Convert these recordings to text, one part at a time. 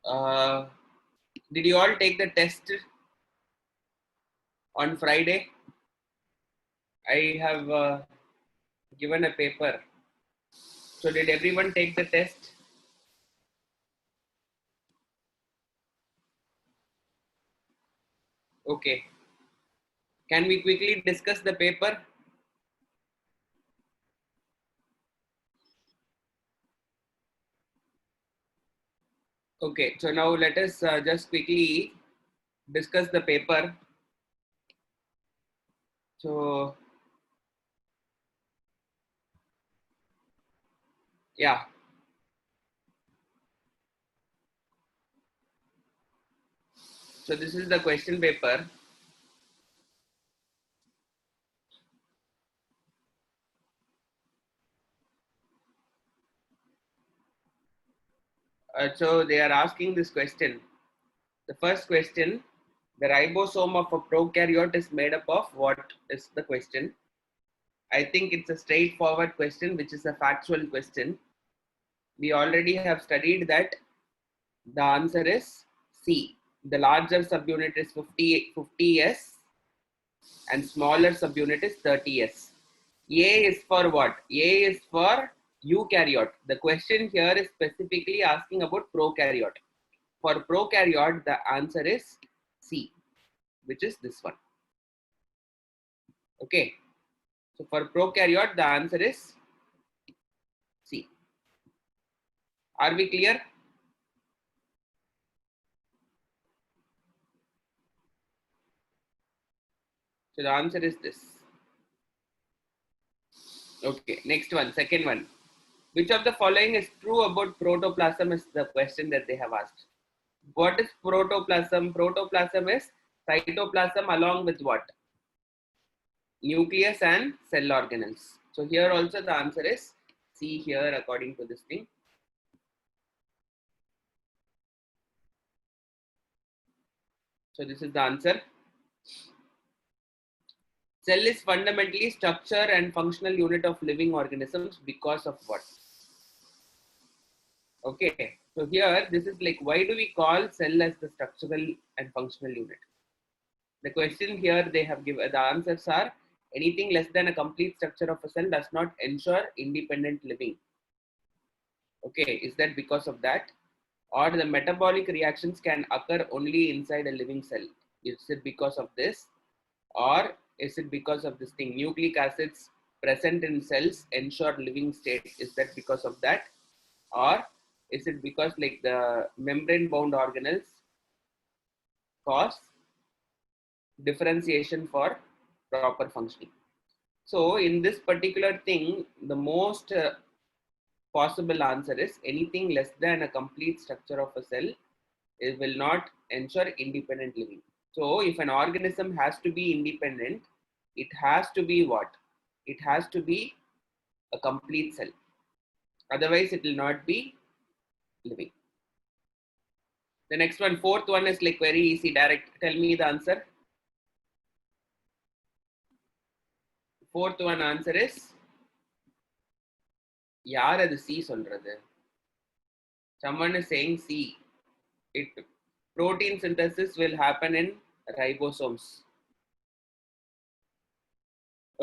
Uh, did you all take the test on Friday? I have given a paper. So did everyone take the test? Okay. Can we quickly discuss the paper? Okay, so now let us just quickly discuss the paper. So, yeah. So this is the question paper. So they are asking this question. The first question, the ribosome of a prokaryote is made up of what is the question? I think it's a straightforward question, which is a factual question. We already have studied that the answer is C. The larger subunit is 50s and smaller subunit is 30s. A is for what? A is for eukaryote. The question here is specifically asking about prokaryote. For prokaryote, the answer is C, which is this one. Okay. So for prokaryote, the answer is C. Are we clear? So the answer is this. Okay, next one, second one. Which of the following is true about protoplasm is the question that they have asked. What is protoplasm? Protoplasm is cytoplasm along with what? Nucleus and cell organelles. So here also the answer is C here according to this thing. So this is the answer. Cell is fundamentally structure and functional unit of living organisms because of what? Okay, so here this is like, why do we call cell as the structural and functional unit? The question here they have given, the answers are anything less than a complete structure of a cell does not ensure independent living. Okay, is that because of that? Or the metabolic reactions can occur only inside a living cell? Is it because of this? Or is it because of this thing? Nucleic acids present in cells ensure living state. Is that because of that? Or is it because like the membrane bound organelles cause differentiation for proper functioning? So in this particular thing, the most possible answer is anything less than a complete structure of a cell, it will not ensure independent living. So if an organism has to be independent, it has to be what? It has to be a complete cell. Otherwise, it will not be living. The next one, fourth one is like very easy, direct. Tell me the answer. Fourth one answer is, யார் அது C சொல்றது? Someone is saying C. It protein synthesis will happen in ribosomes.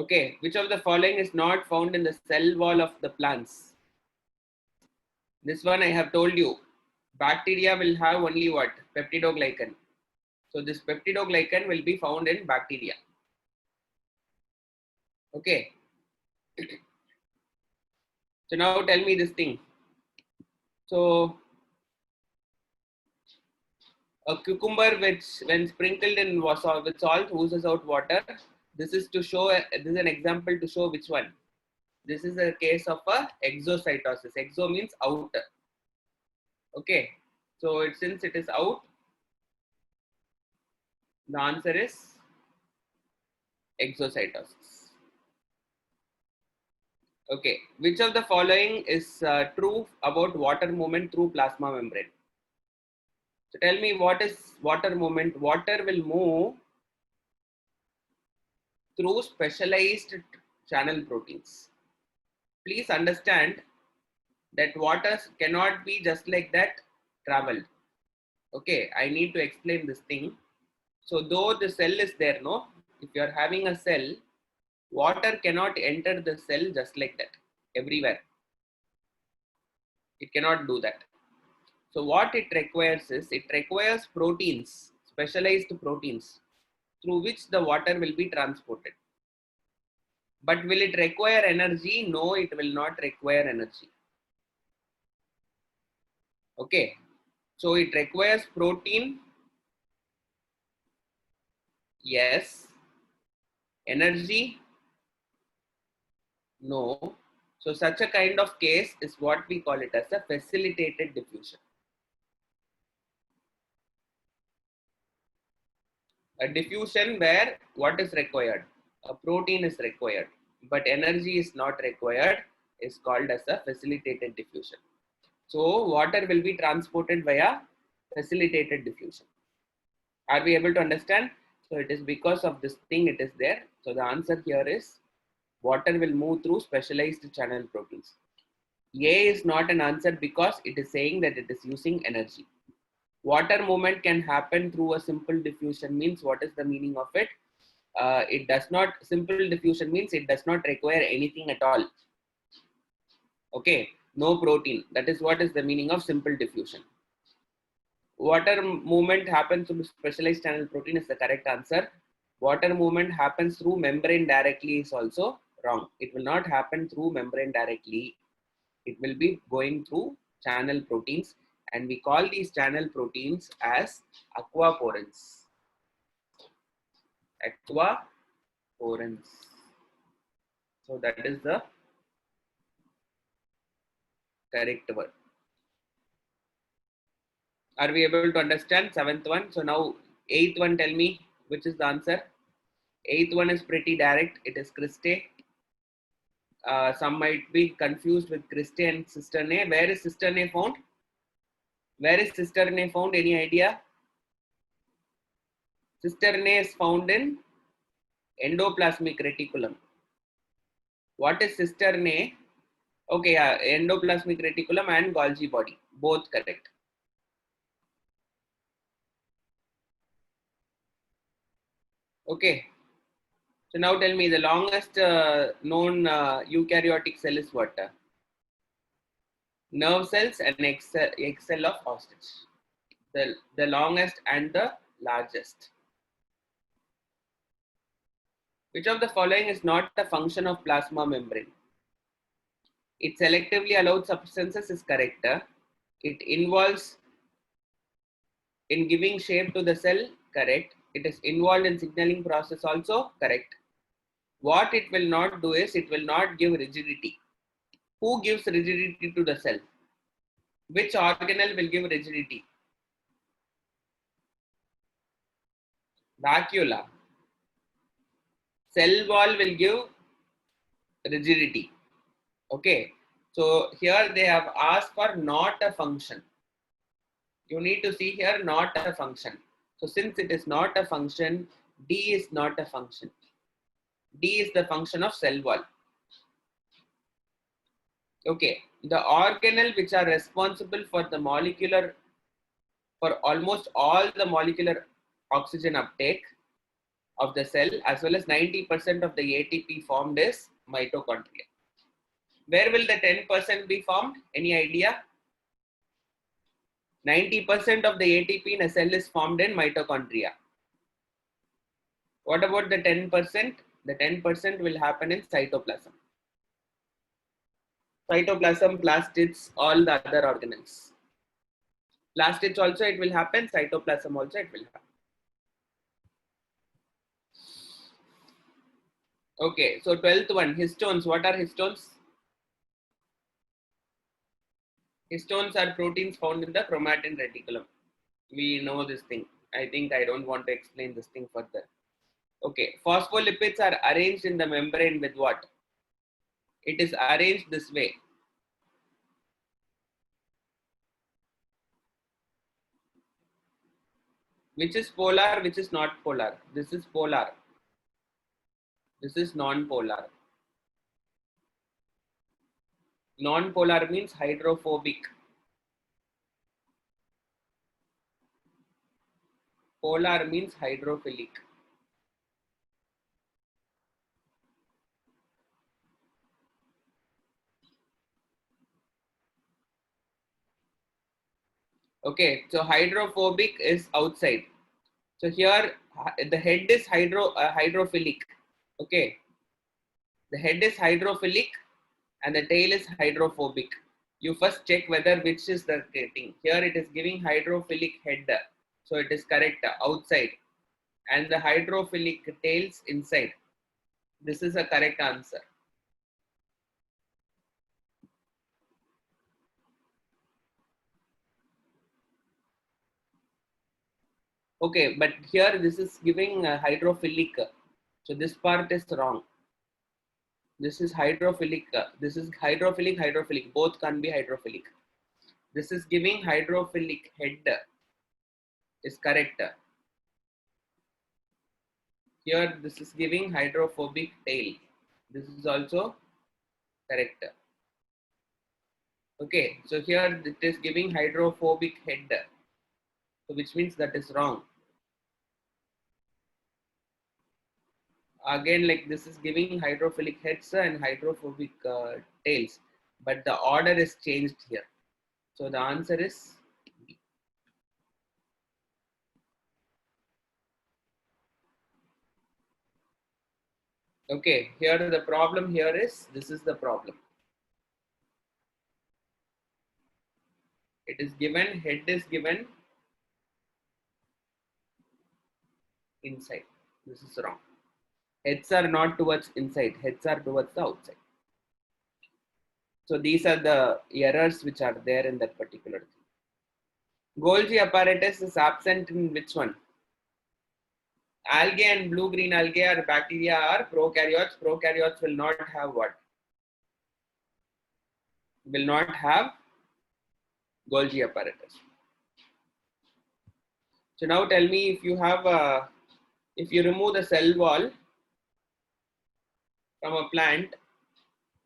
Okay, which of the following is not found in the cell wall of the plants? This one I have told you. Bacteria will have only what? Peptidoglycan. So this peptidoglycan will be found in bacteria. Okay. So now tell me this thing. So a cucumber which when sprinkled in with salt oozes out water. This is to show, this is an example to show which one. This is a case of a exocytosis. Exo means out. Okay. So since it is out, the answer is exocytosis. Okay, which of the following is true about water movement through plasma membrane? So tell me, what is water movement? Water will move through specialized channel proteins. Please understand that water cannot be just like that traveled. Okay, I need to explain this thing. So though the cell is there, no, if you are having a cell, water cannot enter the cell just like that everywhere. It cannot do that. So what it requires is, it requires proteins, specialized proteins, through which the water will be transported. But will it require energy? No, it will not require energy. Okay, so it requires protein. Yes. Energy? No. So such a kind of case is what we call it as a facilitated diffusion. A diffusion where what is required? A protein is required, but energy is not required, is called as a facilitated diffusion. So water will be transported via facilitated diffusion. Are we able to understand? So it is because of this thing it is there. So the answer here is water will move through specialized channel proteins. A is not an answer because it is saying that it is using energy. Water movement can happen through a simple diffusion means what is the meaning of it? It does not, simple diffusion means it does not require anything at all. Okay, no protein. That is what is the meaning of simple diffusion. Water movement happens through specialized channel protein is the correct answer. Water movement happens through membrane directly is also wrong. It will not happen through membrane directly. It will be going through channel proteins, and we call these channel proteins as aquaporins. Aquaporins. So that is the correct word. Are we able to understand? Seventh one. So now eighth one, tell me which is the answer. Eighth one is pretty direct. It is cristae. Some might be confused with cristae and cisternae. Where is cisternae found? Where is cisternae found? Any idea? Cisternae is found in endoplasmic reticulum. What is cisternae? Okay, endoplasmic reticulum and Golgi body, both correct. Okay, so now tell me the longest known eukaryotic cell is what? Nerve cells and egg cell of ostrich. The longest and the largest. Which of the following is not a function of plasma membrane? It selectively allowed substances is correct. It involves in giving shape to the cell, correct. It is involved in signaling process also, correct. What it will not do is, it will not give rigidity. Who gives rigidity to the cell? Which organelle will give rigidity? Vacuola. Cell wall will give rigidity. Okay. So here they have asked for not a function. You need to see here not a function. So since it is not a function, D is not a function. D is the function of cell wall. Okay, the organelle which are responsible for the molecular, for almost all the molecular oxygen uptake of the cell, as well as 90% of the ATP formed is mitochondria. Where will the 10% be formed? Any idea? 90% of the ATP in a cell is formed in mitochondria. What about the 10%? The 10% will happen in cytoplasm. Cytoplasm, plastids, all the other organelles. Plastids also it will happen, cytoplasm also it will happen. Okay, so 12th one, histones. What are histones? Histones are proteins found in the chromatin reticulum. We know this thing. I think I don't want to explain this thing further. Okay, phospholipids are arranged in the membrane with what? It is arranged this way. Which is polar, which is not polar? This is polar. This is non-polar. Non-polar means hydrophobic. Polar means hydrophilic. Okay, so hydrophobic is outside. So here the head is hydrophilic. Okay, the head is hydrophilic and the tail is hydrophobic. You first check whether which is the thing. Here it is giving hydrophilic head, so it is correct, outside, and the hydrophilic tails inside. This is a correct answer. Okay, but here this is giving hydrophilic, so this part is wrong. This is hydrophilic. This is hydrophilic. Both can be hydrophilic. This is giving hydrophilic head is correct. Here this is giving hydrophobic tail. This is also correct. Okay, so here it is giving hydrophobic head, so which means that is wrong. Again, like this is giving hydrophilic heads and hydrophobic tails, but the order is changed here. So the answer is B. Okay, here the problem here is, this is the problem. It is given, head is given inside. This is wrong. Heads are not towards inside, heads are towards the outside. So these are the errors which are there in that particular thing. Golgi apparatus is absent in which one? Algae and blue-green algae or bacteria are prokaryotes. Prokaryotes will not have what? Will not have Golgi apparatus. So now tell me, if you have if you remove the cell wall from a plant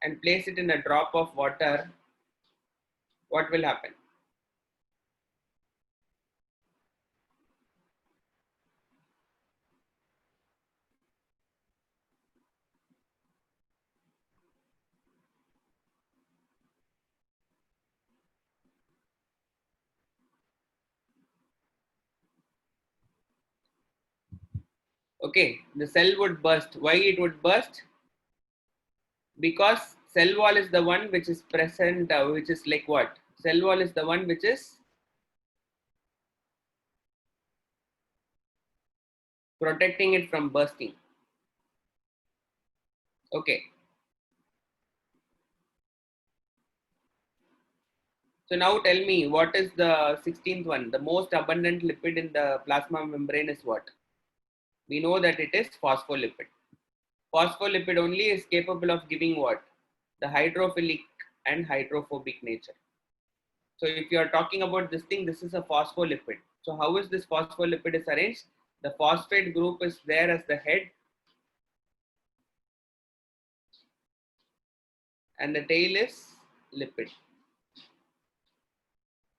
and place it in a drop of water, what will happen? Okay, the cell would burst. Why it would burst? Because cell wall is the one which is present, which is like what? Cell wall is the one which is protecting it from bursting. Okay. So now tell me, what is the 16th one? The most abundant lipid in the plasma membrane is what? We know that it is phospholipid. Phospholipid only is capable of giving what? The hydrophilic and hydrophobic nature. So if you are talking about this thing, this is a phospholipid. So how is this phospholipid is arranged? The phosphate group is there as the head and the tail is lipid.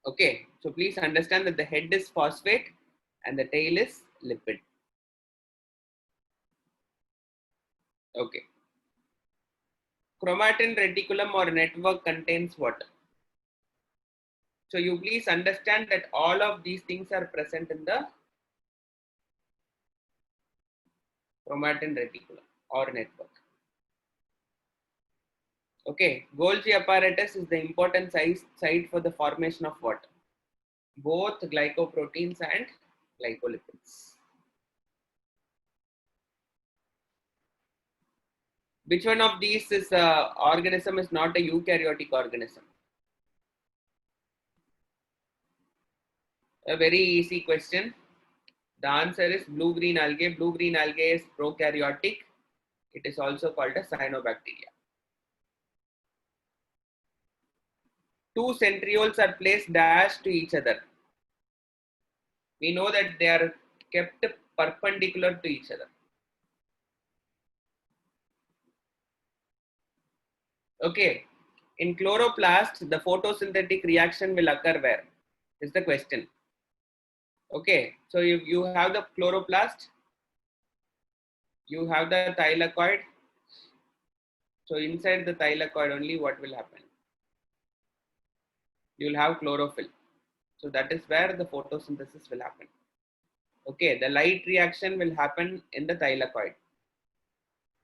Okay, so please understand that the head is phosphate and the tail is lipid. Okay. Chromatin reticulum or network contains what? So you please understand that all of these things are present in the chromatin reticulum or network. Okay, Golgi apparatus is the important site for the formation of what? Both glycoproteins and glycolipids. Which one of these is organism is not a eukaryotic organism? A very easy question. The answer is blue-green algae. Blue-green algae is prokaryotic. It is also called a cyanobacteria. Two centrioles are placed dash to each other. We know that they are kept perpendicular to each other. Okay. In chloroplast, the photosynthetic reaction will occur where? Is the question. Okay, so you have the chloroplast, you have the thylakoid. So inside the thylakoid only, what will happen? You will have chlorophyll. So that is where the photosynthesis will happen. Okay, the light reaction will happen in the thylakoid.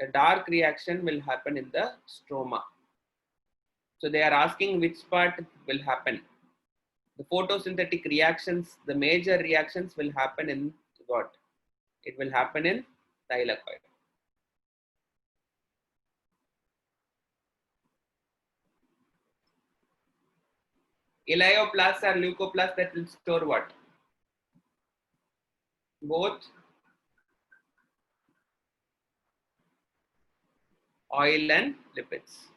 A dark reaction will happen in the stroma. So they are asking which part will happen. The photosynthetic reactions, the major reactions will happen in what? It will happen in thylakoid. Elaioplasts are leucoplasts that will store what? Both oil and lipids.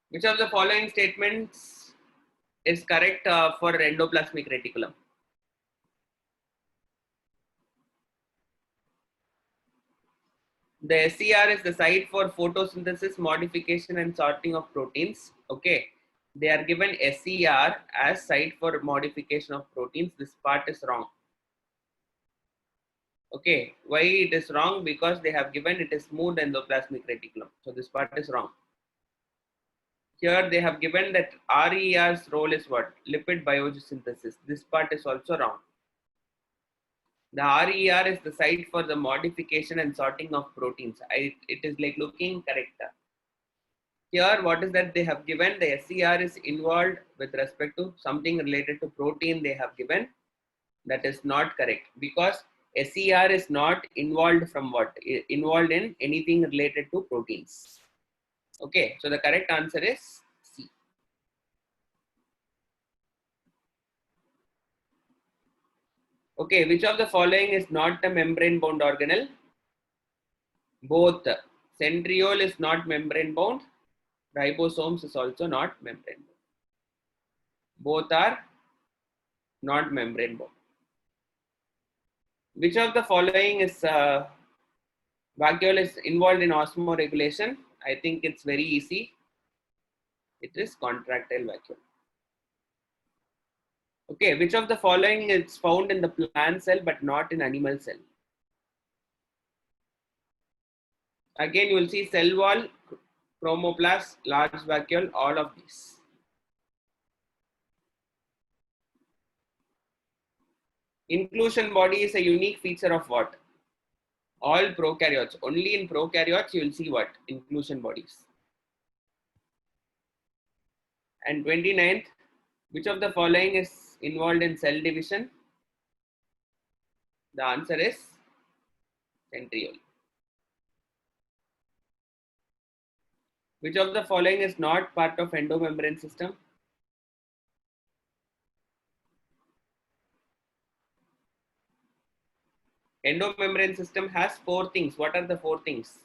Which of the following statements is correct for endoplasmic reticulum? The SCR is the site for photosynthesis, modification, and sorting of proteins. Okay, they are given SCR as site for modification of proteins. This part is wrong. Okay, why it is wrong? Because they have given it is smooth endoplasmic reticulum. So this part is wrong. Here they have given that RER's role is what? Lipid biosynthesis. This part is also wrong. The RER is the site for the modification and sorting of proteins. It is like looking correct. Here, what is that they have given? The SCR is involved with respect to something related to protein they have given. That is not correct because SCR is not involved from what? Involved in anything related to proteins. Okay, so the correct answer is C. Okay, which of the following is not a membrane bound organelle? Both. Centriole is not membrane bound. Ribosomes is also not membrane bound. Both are not membrane bound. Which of the following is vacuole is involved in osmoregulation? I think it's very easy. It is contractile vacuole. Okay, which of the following is found in the plant cell but not in animal cell? Again, you will see cell wall, chromoplast, large vacuole, all of these. Inclusion body is a unique feature of what? All prokaryotes. Only in prokaryotes you will see what? Inclusion bodies. And 29th, which of the following is involved in cell division? The answer is centriole. Which of the following is not part of endomembrane system? Endomembrane system has 4 things. What are the 4 things?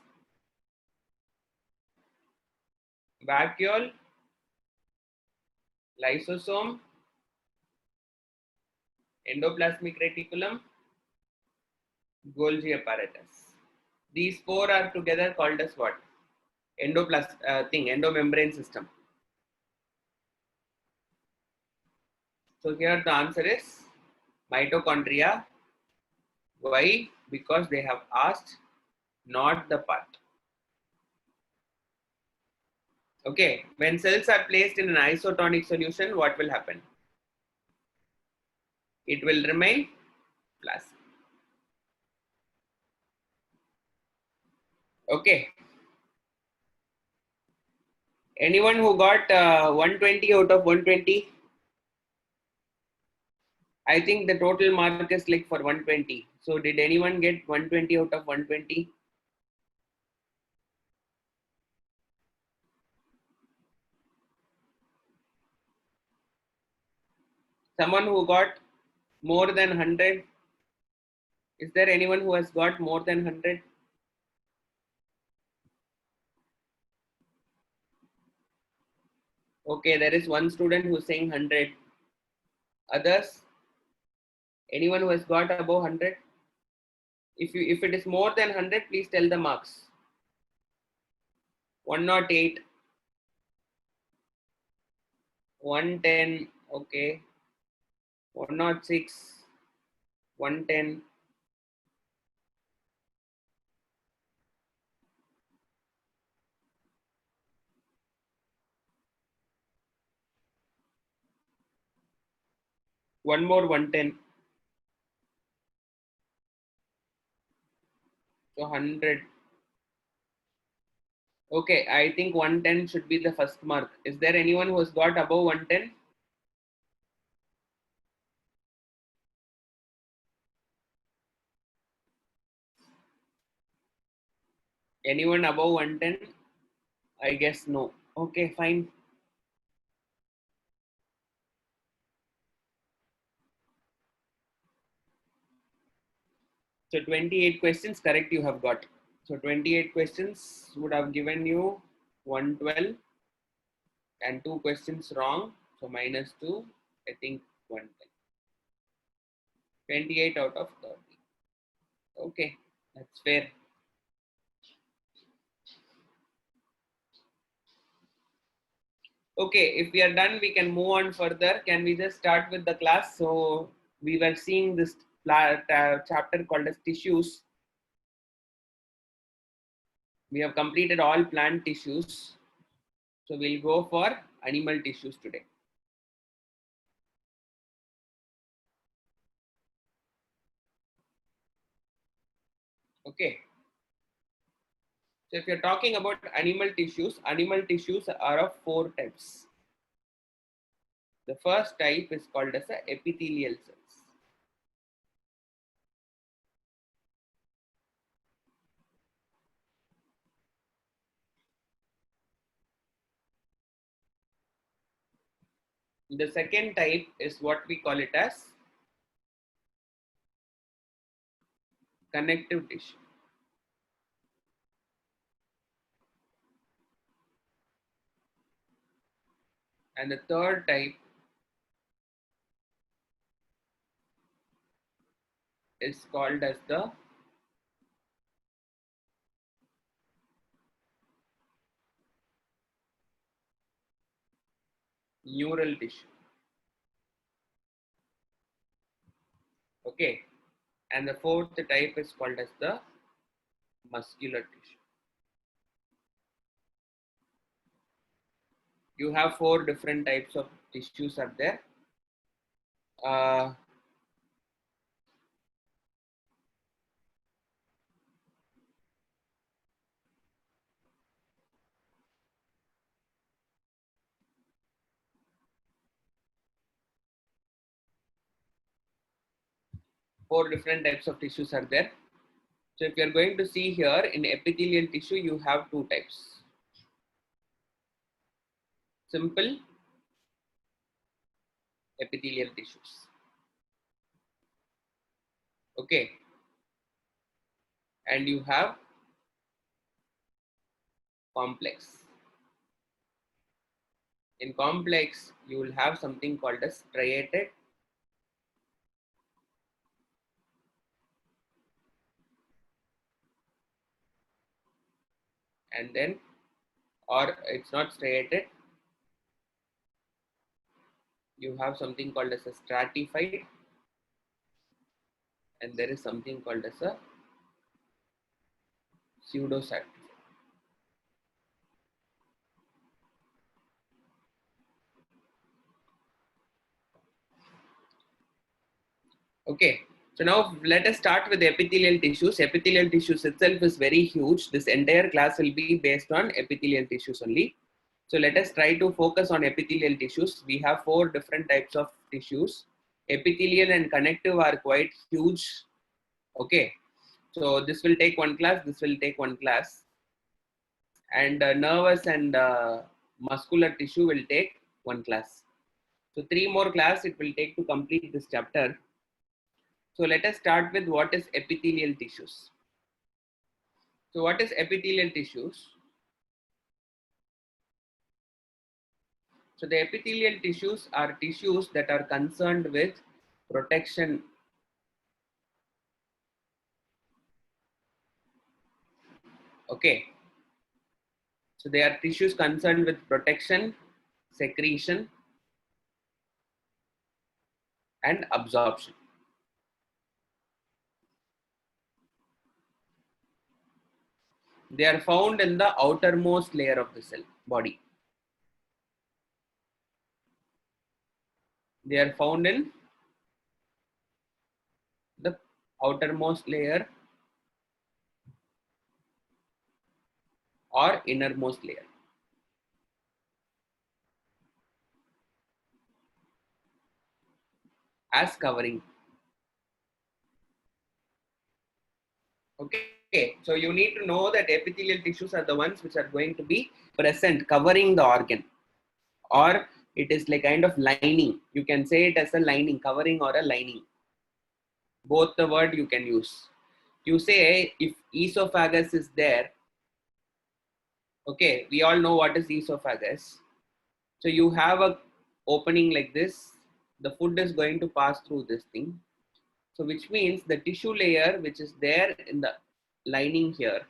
Vacuole, lysosome, endoplasmic reticulum, Golgi apparatus. These 4 are together called as what? Endomembrane system. So here the answer is mitochondria. Why? Because they have asked not the part. Okay, when cells are placed in an isotonic solution, what will happen? It will remain flaccid. Okay. Anyone who got 120 out of 120? I think the total mark is like for 120. So did anyone get 120 out of 120? Someone who got more than 100? Is there anyone who has got more than 100? Okay, there is one student who is saying 100. Others? Anyone who has got above 100? If it is more than 100, please tell the marks. 108, 110, okay. 106, 110. One more 110. So 100. Okay, I think 110 should be the first mark. Is there anyone who has got above 110? Anyone above 110? I guess no. Okay, fine. So 28 questions correct you have got. So 28 questions would have given you 112 and 2 questions wrong. So minus 2, I think 110. 28 out of 30. Okay, that's fair. Okay, if we are done, we can move on further. Can we just start with the class? So we were seeing this chapter called as tissues. We have completed all plant tissues. So we'll go for animal tissues today. Okay. So if you're talking about animal tissues are of 4 types. The first type is called as a epithelial cells. The second type is what we call it as connective tissue. And the third type is called as the neural tissue. Okay. And the fourth type is called as the muscular tissue. You have 4 different types of tissues are there. Uh, 4 different types of tissues are there. So if you're going to see here in epithelial tissue, you have 2 types. Simple epithelial tissues. Okay. And you have complex. In complex, you will have something called as striated and then, or it's not striated, you have something called as a stratified, and there is something called as a pseudocyte. Okay, so now let us start with epithelial tissues. Epithelial tissues itself is very huge. This entire class will be based on epithelial tissues only. So let us try to focus on epithelial tissues. We have 4 different types of tissues. Epithelial and connective are quite huge. Okay, so this will take 1 class, this will take 1 class. And nervous and muscular tissue will take 1 class. So 3 more class it will take to complete this chapter. So let us start with what is epithelial tissues. So what is epithelial tissues? So the epithelial tissues are tissues that are concerned with protection. Okay. So they are tissues concerned with protection, secretion, and absorption. They are found in the outermost layer of the cell body. They are found in the outermost layer or innermost layer as covering. Okay, so you need to know that epithelial tissues are the ones which are going to be present covering the organ, or it is like kind of lining. You can say it as a lining, covering or a lining. Both the word you can use. You say if esophagus is there, okay, we all know what is esophagus. So you have a opening like this, the food is going to pass through this thing. So which means the tissue layer which is there in the lining here,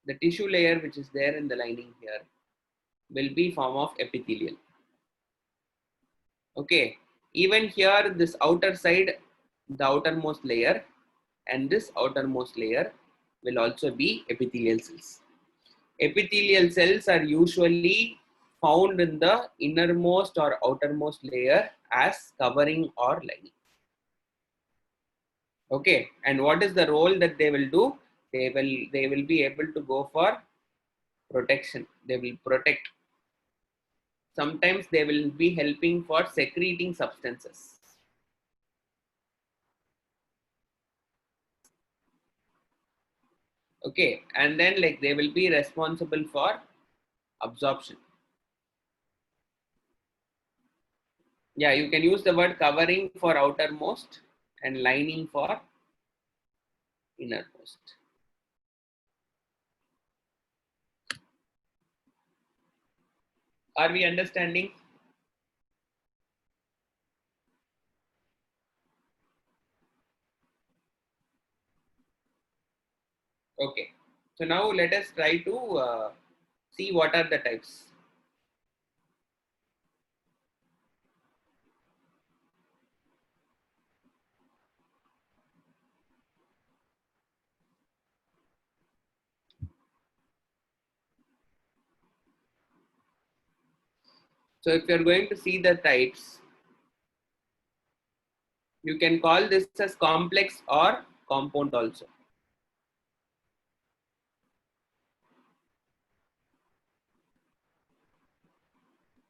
the tissue layer which is there in the lining here will be form of epithelial. Okay, even here this outer side, the outermost layer and this outermost layer will also be epithelial cells. Epithelial cells are usually found in the innermost or outermost layer as covering or lining. Okay, and what is the role that they will do? They will be able to go for protection. They will protect. Sometimes they will be helping for secreting substances. Okay, and then like they will be responsible for absorption. Yeah, you can use the word covering for outermost and lining for innermost. Are we understanding? Okay, so now let us try to see what are the types. So if you are going to see the types, you can call this as complex or compound also.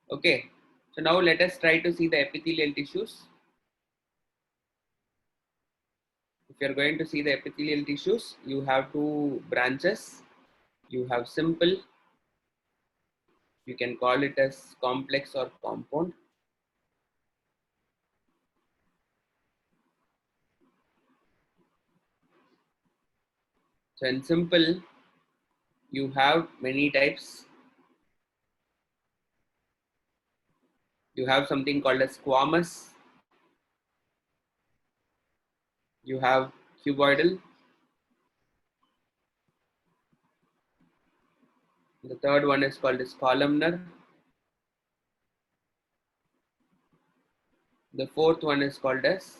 Okay, so now let us try to see the epithelial tissues. If you are going to see the epithelial tissues, you have two branches. You have simple, you can call it as complex or compound. So in simple, you have many types. You have something called as squamous. You have cuboidal. The third one is called as columnar. The fourth one is called as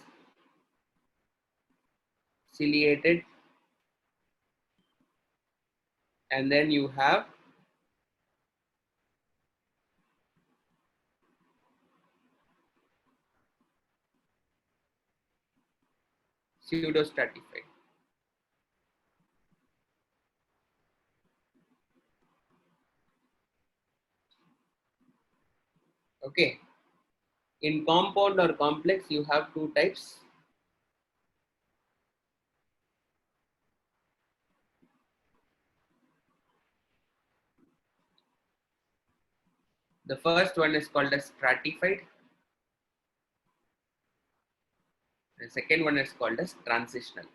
ciliated. And then you have pseudostratified. Okay. In compound or complex, you have two types. The first one is called as stratified. The second one is called as transitional.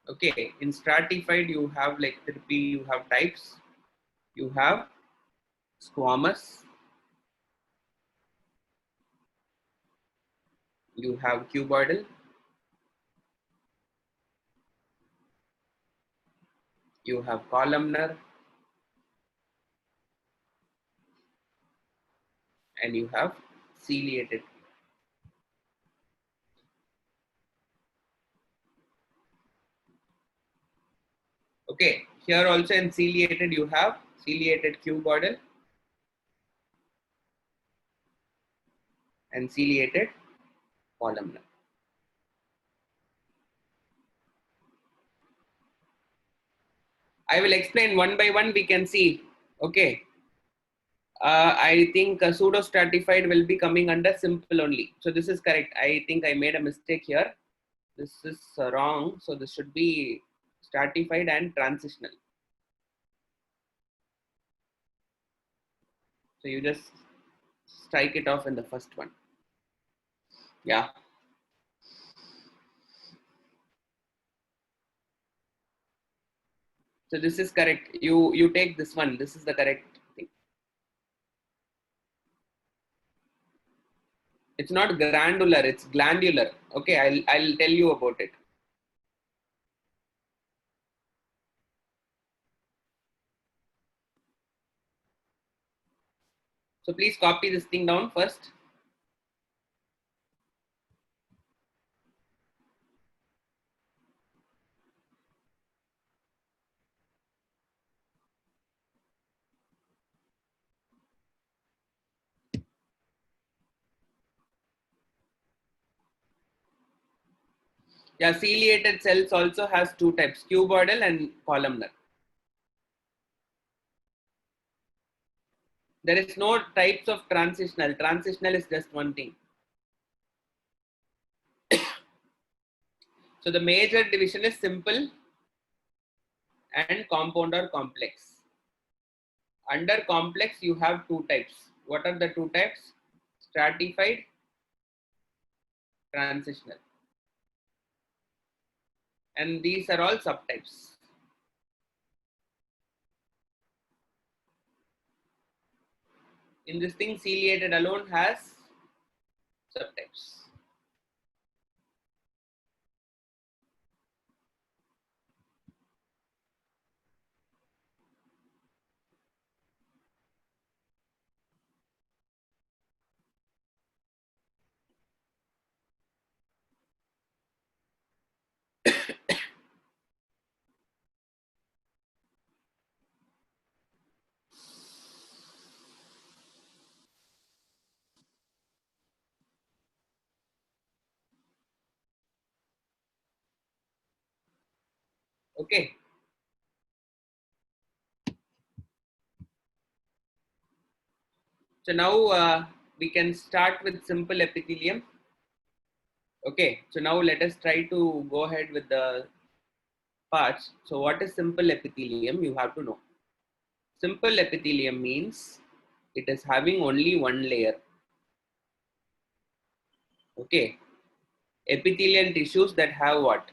Okay, in stratified, you have like three, you have types. You have squamous, you have cuboidal, you have columnar, and you have ciliated. Okay, here also in ciliated you have ciliated cuboidal and ciliated columnar. I will explain one by one, we can see. Okay. I think pseudo-stratified will be coming under simple only. So this is correct. I think I made a mistake here. This is wrong. So this should be stratified and transitional. So you just strike it off in the first one. Yeah. So this is correct. You take this one. This is the correct thing. It's not granular. It's glandular. Okay, I'll tell you about it. So please copy this thing down first. Yeah, ciliated cells also has two types, cuboidal and columnar. There is no types of transitional. Transitional is just one thing. So the major division is simple and compound or complex. Under complex, you have two types. What are the two types? Stratified, transitional. And these are all subtypes. In this thing, ciliated alone has subtypes. Okay. So now we can start with simple epithelium. Okay. So now let us try to go ahead with the parts. So what is simple epithelium? You have to know. Simple epithelium means it is having only one layer. Okay. Epithelial tissues that have what?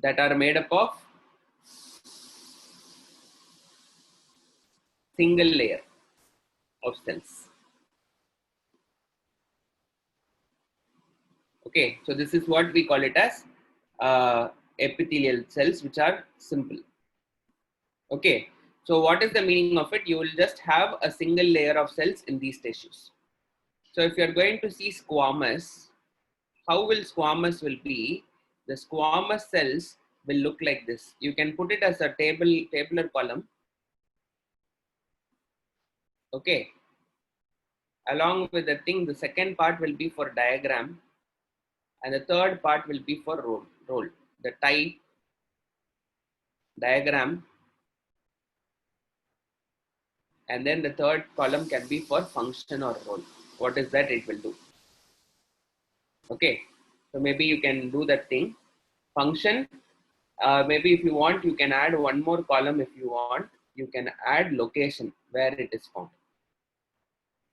That are made up of single layer of cells. Okay. So this is what we call it as epithelial cells, which are simple. Okay. So what is the meaning of it? You will just have a single layer of cells in these tissues. So if you are going to see squamous, how will squamous will be? The squamous cells will look like this. You can put it as a tabular column. Okay. Along with the thing, the second part will be for diagram, and the third part will be for role. The type, diagram, and then the third column can be for function or role. What is that it will do? Okay. So maybe you can do that thing. Function, maybe if you want, you can add one more column if you want. You can add location, where it is found,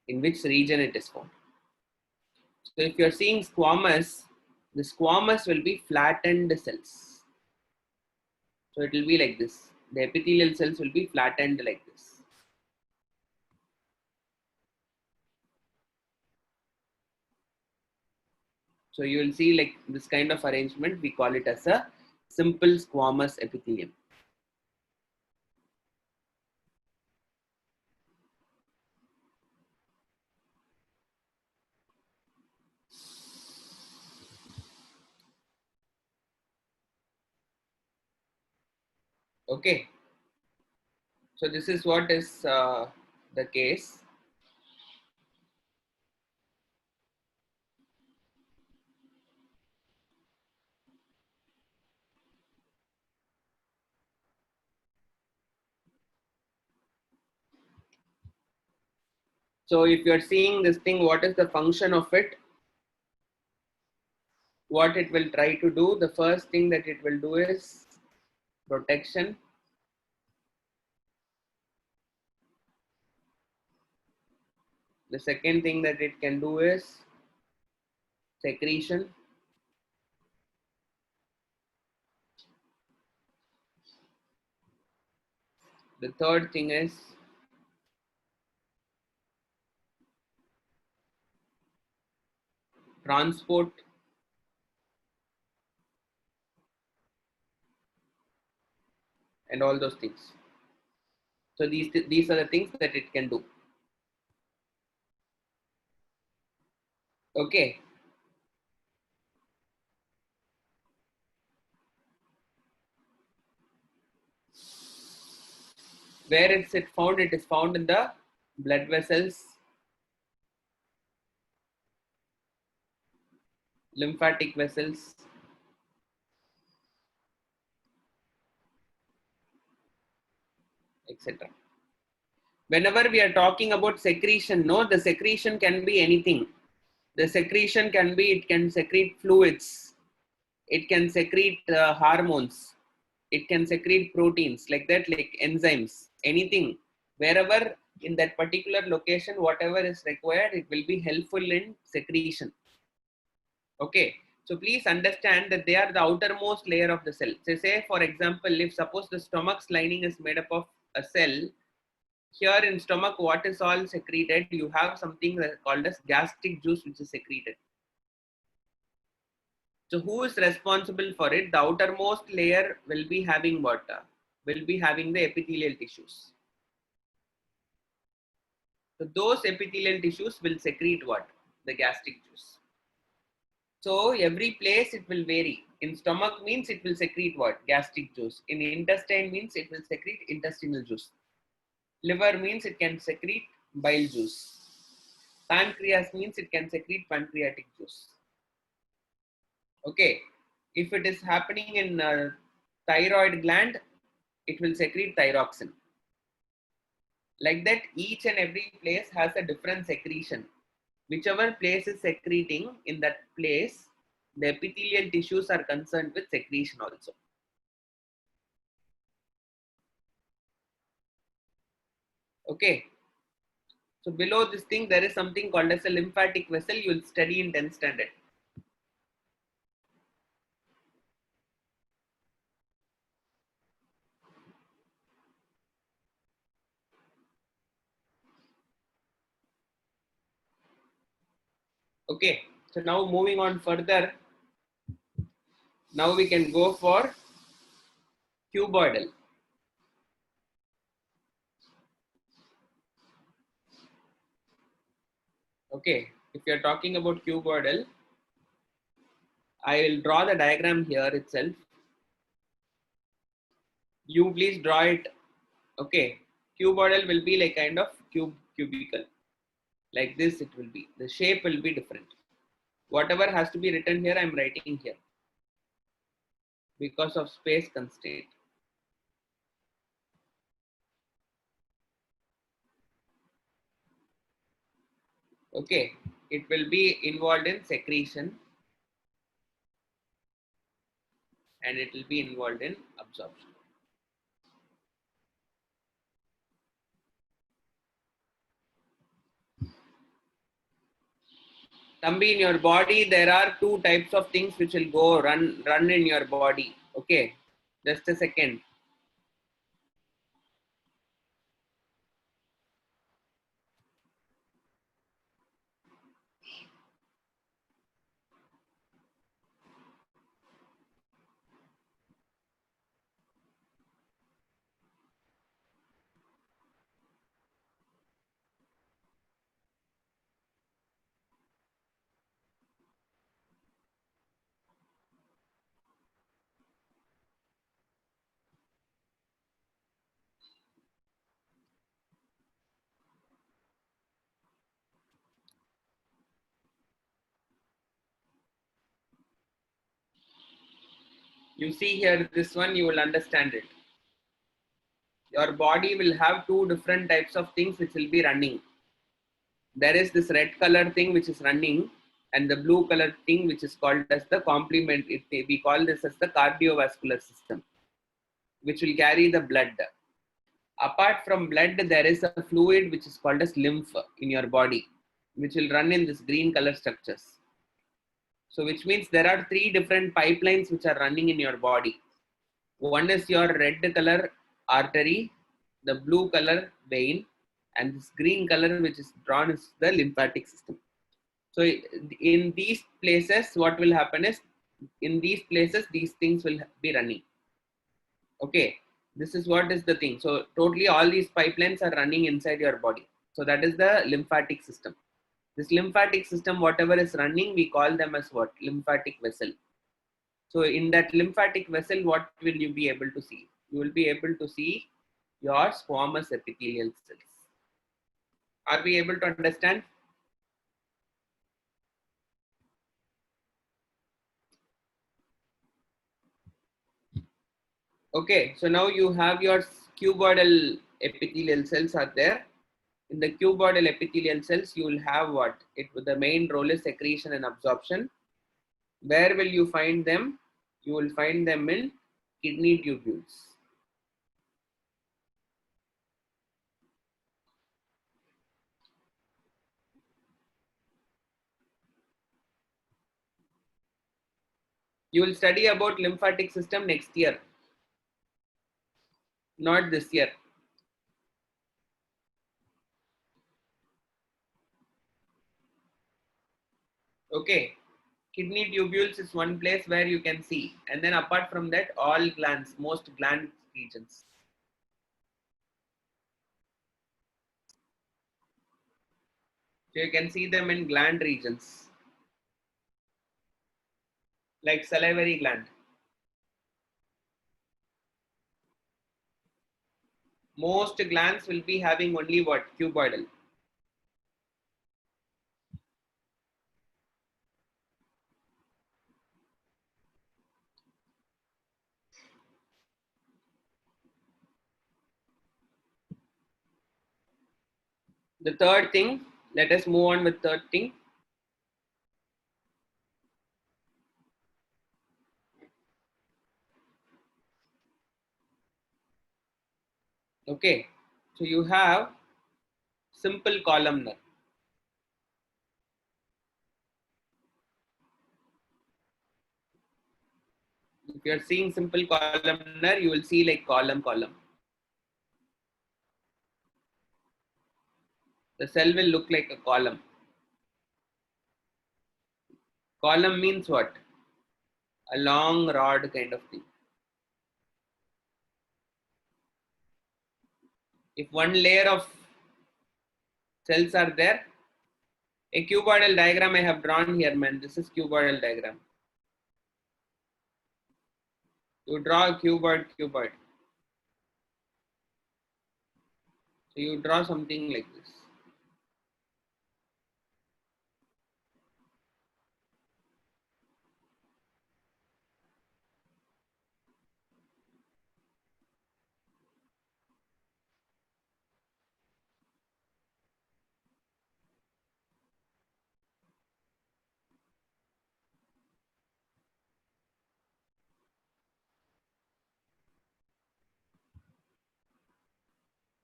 in which region it is found. So if you're seeing squamous, the squamous will be flattened cells. So it will be like this. The epithelial cells will be flattened like this. So you will see like this kind of arrangement, we call it as a simple squamous epithelium. Okay, so this is what is the case. So if you're seeing this thing, what is the function of it? What it will try to do? The first thing that it will do is protection. The second thing that it can do is secretion. The third thing is transport. And all those things. So these are the things that it can do. Okay. Where is it found? It is found in the blood vessels, lymphatic vessels, etc. Whenever we are talking about secretion, no, the secretion can be anything. The secretion can be, it can secrete fluids, it can secrete hormones, it can secrete proteins like that, like enzymes, anything. Wherever in that particular location, whatever is required, it will be helpful in secretion. Okay, so please understand that they are the outermost layer of the cell. So say for example, if suppose the stomach's lining is made up of a cell, here in stomach, what is all secreted? You have something called as gastric juice, which is secreted. So who is responsible for it? The outermost layer will be having water, will be having the epithelial tissues. So those epithelial tissues will secrete what? The gastric juice. So every place it will vary. In stomach means it will secrete what? Gastric juice. In intestine means it will secrete intestinal juice. Liver means it can secrete bile juice. Pancreas means it can secrete pancreatic juice. Okay. If it is happening in thyroid gland, it will secrete thyroxine. Like that, each and every place has a different secretion. Whichever place is secreting, in that place, the epithelial tissues are concerned with secretion also. Okay. So below this thing, there is something called as a lymphatic vessel. You will study in 10th standard. Okay. So now moving on further. Now we can go for cuboidal. Okay. If you are talking about cuboidal, I will draw the diagram here itself. You please draw it. Okay. Cuboidal will be like kind of cubical. Like this it will be. The shape will be different. Whatever has to be written here, I am writing here because of space constraint. Okay, it will be involved in secretion and it will be involved in absorption. Tambi, in your body, there are two types of things which will go run in your body. Okay, just a second. You see here, this one, you will understand it. Your body will have two different types of things which will be running. There is this red color thing which is running, and the blue color thing which is called as the complement. We call this as the cardiovascular system, which will carry the blood. Apart from blood, there is a fluid which is called as lymph in your body, which will run in this green color structures. So which means there are three different pipelines which are running in your body. One is your red color artery, the blue color vein, and this green color which is drawn is the lymphatic system. So in these places, what will happen is, in these places, these things will be running. Okay, this is what is the thing. So totally all these pipelines are running inside your body. So that is the lymphatic system. This lymphatic system, whatever is running, we call them as what? Lymphatic vessel. So in that lymphatic vessel, what will you be able to see? You will be able to see your squamous epithelial cells. Are we able to understand? Okay, so now you have your cuboidal epithelial cells are there. In the cuboidal epithelial cells, you will have what? The main role is secretion and absorption. Where will you find them? You will find them in kidney tubules. You will study about lymphatic system next year, not this year. Okay, kidney tubules is one place where you can see, and then apart from that, all glands, most gland regions. So you can see them in gland regions, like salivary gland. Most glands will be having only what? Cuboidal. The third thing, let us move on with third thing. Okay, so you have simple columnar. If you are seeing simple columnar, you will see like column. The cell will look like a column. Column means what? A long rod kind of thing. If one layer of cells are there, a cuboidal diagram I have drawn here, man. This is cuboidal diagram. You draw a cuboid. So you draw something like this.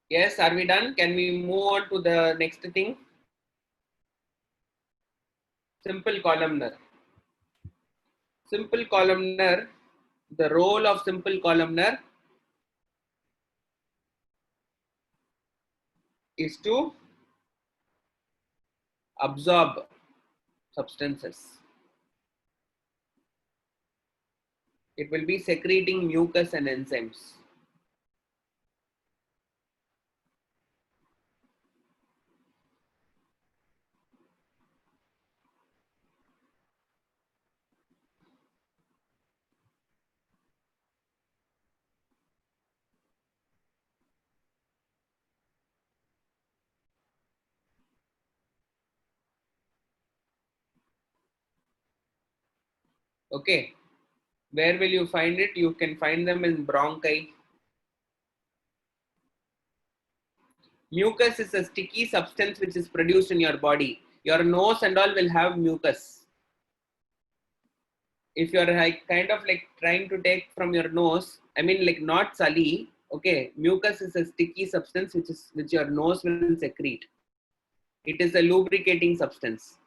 Yes, are we done? Can we move on to the next thing? Simple columnar. Simple columnar, the role of simple columnar is to absorb substances. It will be secreting mucus and enzymes. Okay. Where will you find it? You can find them in bronchi. Mucus is a sticky substance which is produced in your body. Your nose and all will have mucus. If you're like kind of like trying to take from your nose, I mean like not sali, okay, mucus is a sticky substance which your nose will secrete. It is a lubricating substance.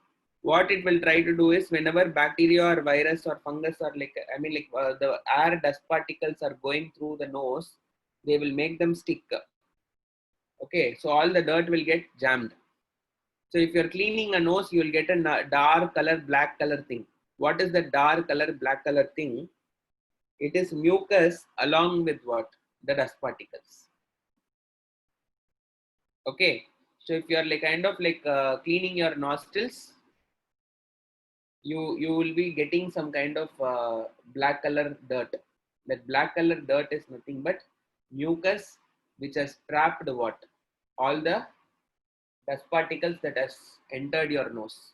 What it will try to do is whenever bacteria or virus or fungus or like the air dust particles are going through the nose, they will make them stick. Okay, so all the dirt will get jammed. So if you're cleaning a nose, you will get a dark color, black color thing. What is the dark color, black color thing? It is mucus along with what? The dust particles. Okay, so if you're like kind of like cleaning your nostrils, you will be getting some kind of black color dirt. That black color dirt is nothing but mucus which has trapped what? All the dust particles that has entered your nose.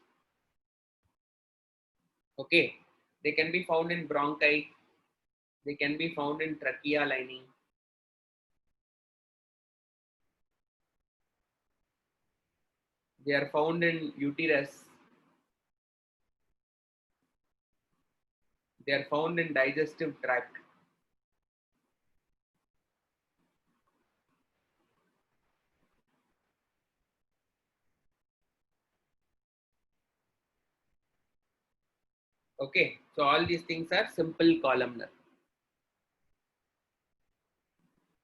Okay, they can be found in bronchi, they can be found in trachea lining. They are found in uterus. They are found in digestive tract. Okay, so all these things are simple columnar.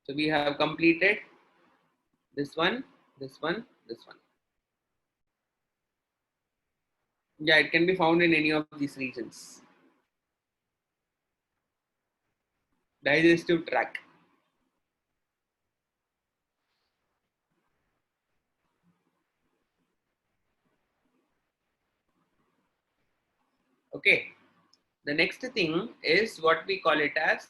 So we have completed this one, this one, this one. Yeah, it can be found in any of these regions. Digestive tract. Okay, the next thing is what we call it as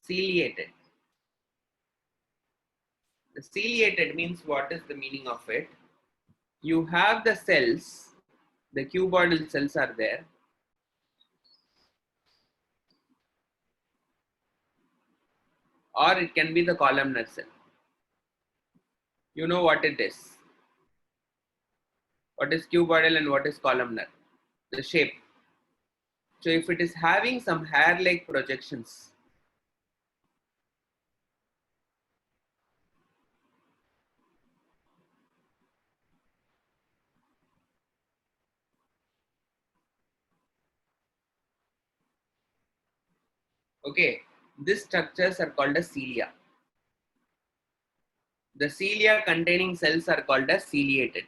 ciliated. The ciliated means what is the meaning of it? You have the cells, the cuboidal cells are there. Or it can be the columnar cell. You know what it is. What is cuboidal and what is columnar? The shape. So if it is having some hair-like projections, okay, these structures are called as cilia. The cilia containing cells are called as ciliated.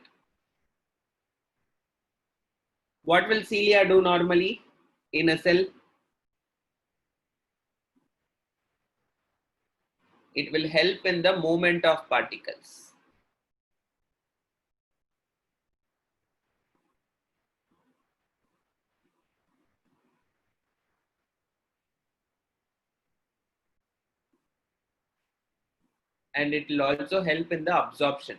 What will cilia do normally in a cell? It will help in the movement of particles. And it will also help in the absorption.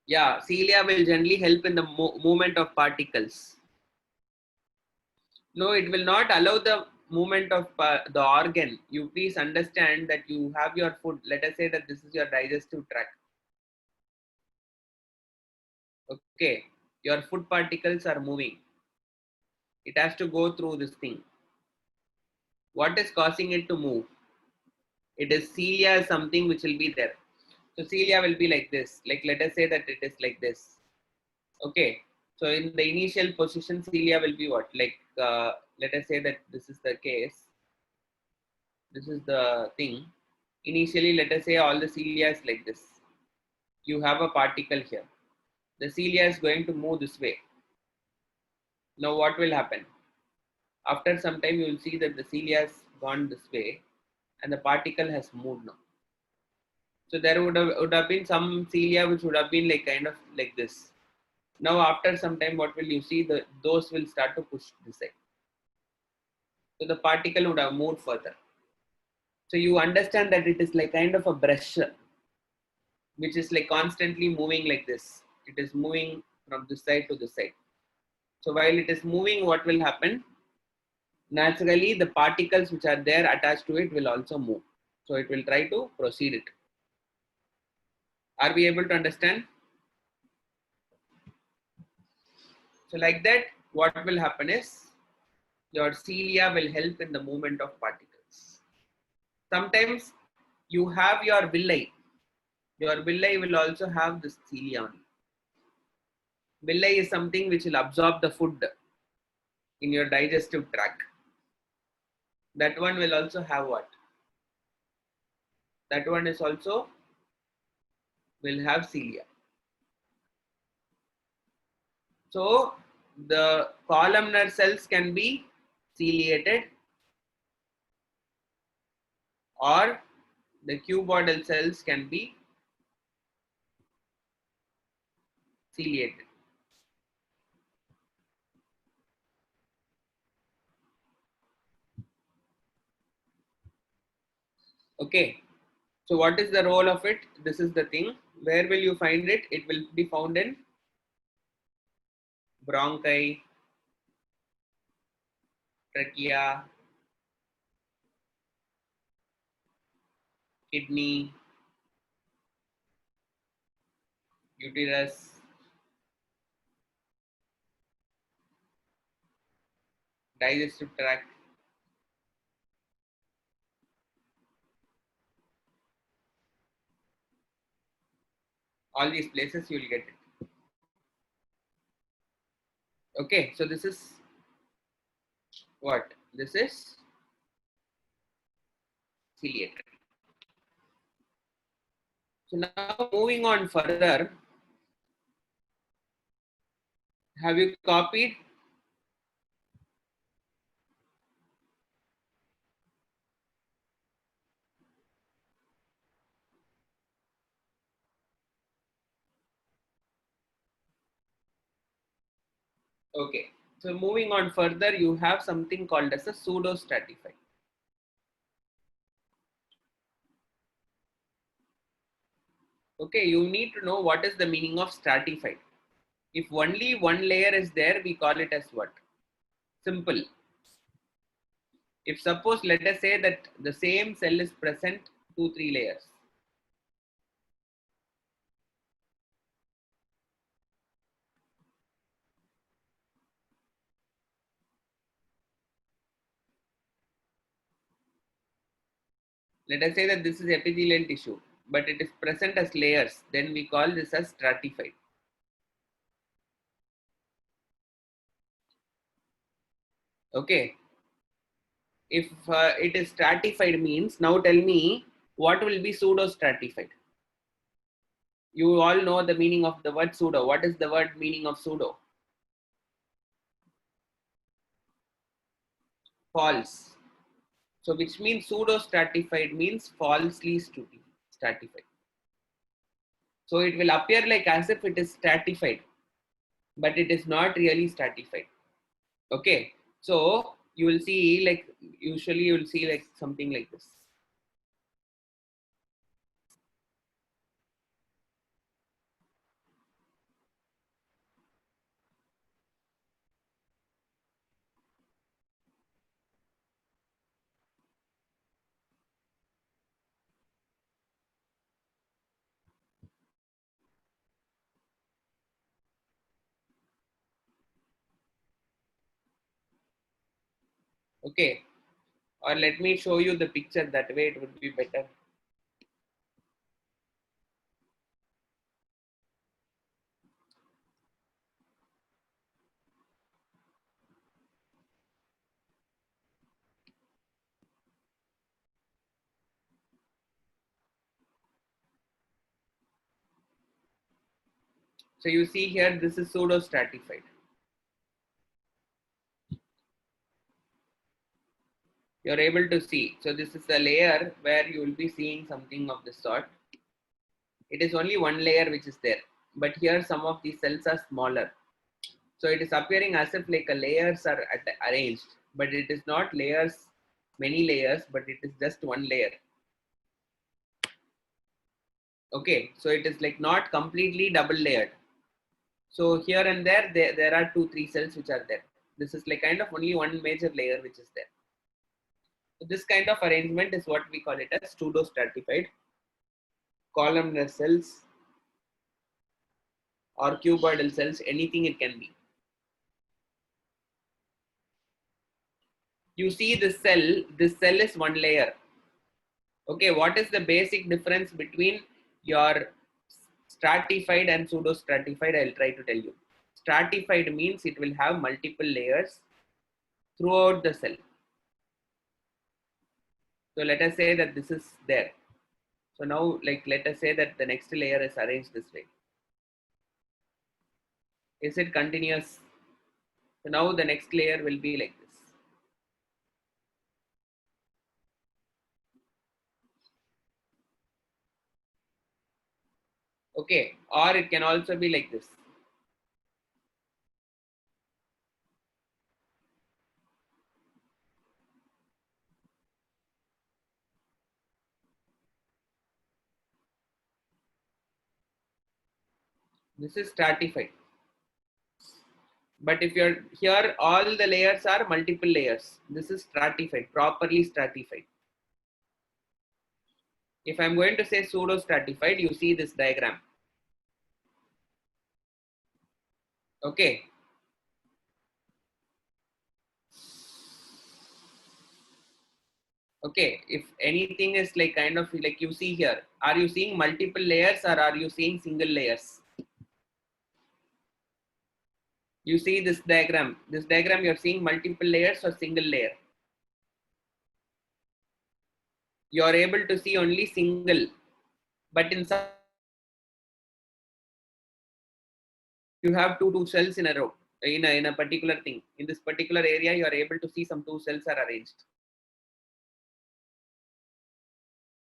Yeah, cilia will generally help in the movement of particles. No, it will not allow the movement of the organ. You please understand that you have your food. Let us say that this is your digestive tract. Okay, your food particles are moving. It has to go through this thing. What is causing it to move? It is cilia, something which will be there. So cilia will be like this. Like let us say that it is like this. Okay. So in the initial position, cilia will be what? Like let us say that this is the case. This is the thing. Initially, let us say all the cilia is like this. You have a particle here. The cilia is going to move this way. Now what will happen? After some time, you will see that the cilia has gone this way and the particle has moved now. So there would have been some cilia which would have been like kind of like this. Now after some time, what will you see? Those will start to push this side. So the particle would have moved further. So you understand that it is like kind of a brush, which is like constantly moving like this. It is moving from this side to this side. So while it is moving, what will happen? Naturally, the particles which are there attached to it will also move. So it will try to proceed it. Are we able to understand? So like that, what will happen is your cilia will help in the movement of particles. Sometimes you have your villi. Your villi will also have this cilia only. Villi is something which will absorb the food in your digestive tract. That one will also have what? That one is also will have cilia. So the columnar cells can be ciliated or the cuboidal cells can be ciliated. Okay. So what is the role of it? This is the thing. Where will you find it? It will be found in bronchi, trachea, kidney, uterus, digestive tract. All these places you will get it. Okay, so this is what? This is ciliated. So now moving on further, have you copied? Okay, so moving on further, you have something called as a pseudo stratified. Okay, you need to know what is the meaning of stratified. If only one layer is there, we call it as what? Simple. If suppose let us say that the same cell is present 2-3 layers. Let us say that this is epithelial tissue, but it is present as layers, then we call this as stratified. Okay. If it is stratified means, now tell me what will be pseudo stratified. You all know the meaning of the word pseudo. What is the word meaning of pseudo? False. So which means pseudo stratified means falsely stratified. So it will appear like as if it is stratified, but it is not really stratified. Okay. So you will see like usually you will see like something like this. Okay. Or let me show you the picture, that way it would be better. So you see here, this is pseudo stratified. You're able to see. So this is a layer where you will be seeing something of this sort. It is only one layer which is there, but here some of these cells are smaller. So it is appearing as if like a layers are arranged, but it is not layers many layers, but it is just one layer. Okay, so it is like not completely double layered. So here and there are 2-3 cells which are there. This is like kind of only one major layer which is there. So this kind of arrangement is what we call it as pseudo-stratified columnar cells or cuboidal cells, anything it can be. You see this cell is one layer. Okay, what is the basic difference between your stratified and pseudo-stratified? I'll try to tell you. Stratified means it will have multiple layers throughout the cell. So let us say that this is there. So now, like, let us say that the next layer is arranged this way. Is it continuous? So now the next layer will be like this. Okay, or it can also be like this. This is stratified. But if you're here, all the layers are multiple layers. This is stratified, properly stratified. If I'm going to say pseudo stratified, you see this diagram. Okay. Okay. If anything is like kind of like you see here, are you seeing multiple layers or are you seeing single layers? You see this diagram. This diagram, you're seeing multiple layers or single layer. You are able to see only single, but in some you have two cells in a row in a particular thing. In this particular area, you are able to see some 2 cells are arranged.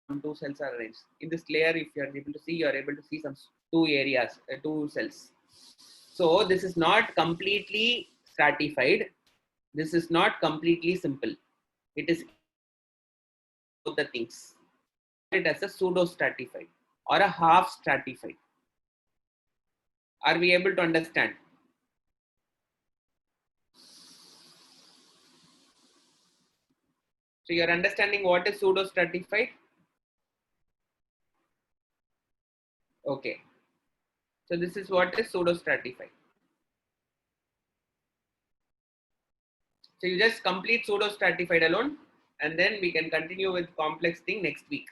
Some 2 cells are arranged. In this layer, if you are able to see, you are able to see some 2 areas, 2 cells. So this is not completely stratified. This is not completely simple. It is both the things. It as a pseudo stratified or a half stratified. Are we able to understand? So you're understanding what is pseudo stratified? Okay. So this is what is pseudo stratified. So you just complete pseudo stratified alone, and then we can continue with complex thing next week.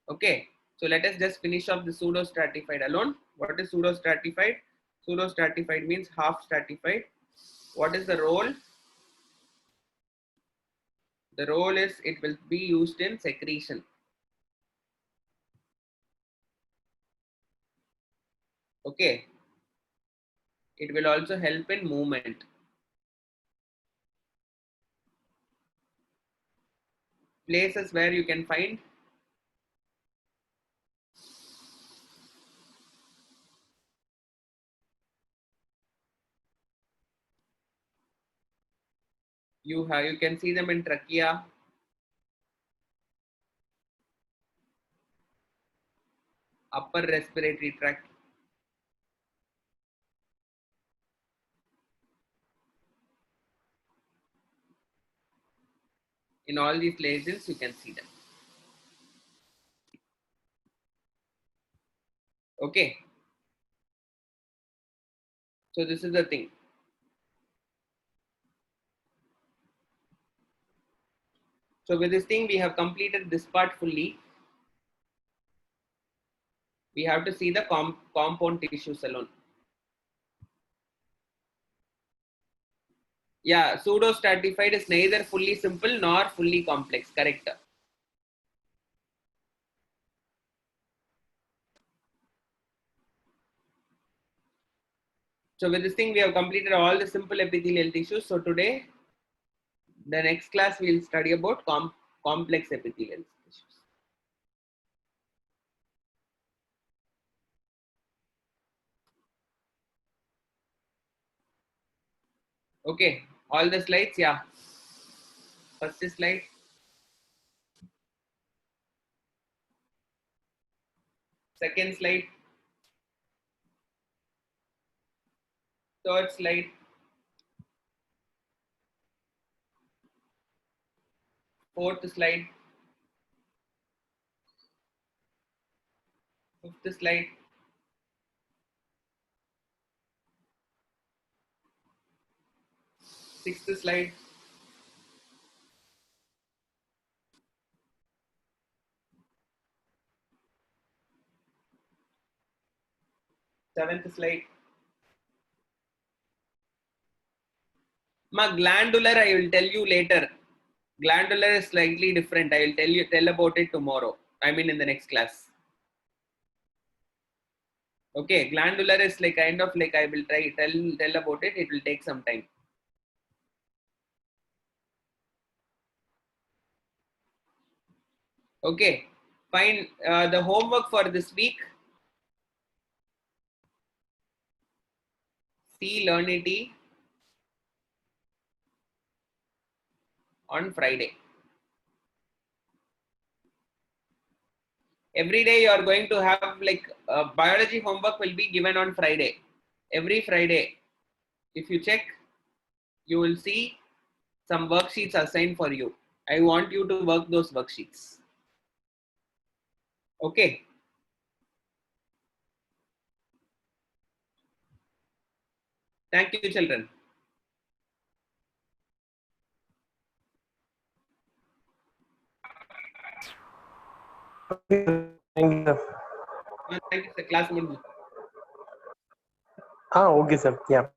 Okay. So let us just finish off the pseudo stratified alone. What is pseudo stratified? Pseudo stratified means half stratified. What is the role? The role is it will be used in secretion. Okay. It will also help in movement. Places where you can find you can see them in trachea, upper respiratory tract. In all these places, you can see them. Okay. So this is the thing. So with this thing, we have completed this part fully. We have to see the compound tissues alone. Yeah, pseudo stratified is neither fully simple nor fully complex. Correct. So with this thing, we have completed all the simple epithelial tissues. So today, the next class, we will study about complex epithelial tissues. Okay, all the slides, yeah. First slide. Second slide. Third slide. Fourth slide. Fifth slide. Sixth slide. Seventh slide. Glandular, I will tell you later. Glandular is slightly different. I will tell about it tomorrow. I mean in the next class. Okay, glandular is like kind of like I will tell about it. It will take some time. Okay, fine. The homework for this week. See Learnity on Friday. Every day you are going to have like biology homework will be given on Friday. Every Friday, if you check, you will see some worksheets assigned for you. I want you to work those worksheets. Okay. Thank you, children. Thank you. Thank you, sir. Class. Okay, sir. Yeah.